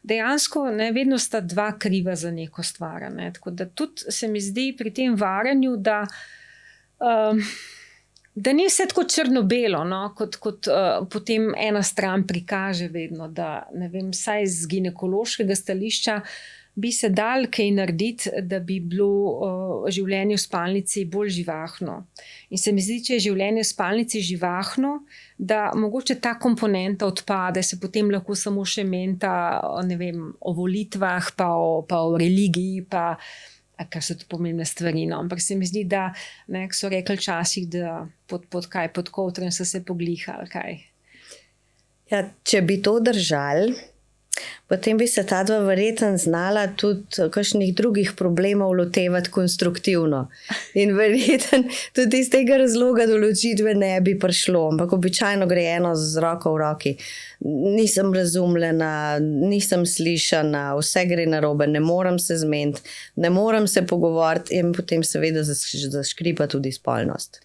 dejansko vedno sta dva kriva za neko stvar. Ne? Tako da tudi se mi zdi pri tem varanju, da ni vse tako črno-belo, no? kot potem ena stran prikaže vedno, da ne vem, saj z ginekološkega stališča bi se dal kaj narediti, da bi bilo življenje v spalnici bolj živahno. In se mi zdi, če je življenje v spalnici živahno, da mogoče ta komponenta odpade, se potem lahko samo še menta, ne vem, o volitvah, pa o religiji, pa kar so to pomembne stvari. No. Ampak se mi zdi, da, ko so rekli včasih, da pod kovtrem so se poglihali, kaj. Ja, če bi to držali, potem bi se ta dva verjetno znala tudi kakšnih drugih problemov lotevati konstruktivno. In verjetno tudi iz tega razloga do ločitve ne bi prišlo, ampak običajno gre eno z roko v roki. Nisem razumljena, nisem slišana, vse gre narobe, ne morem se zmeniti, ne morem se pogovoriti in potem seveda zaškripa tudi spolnost.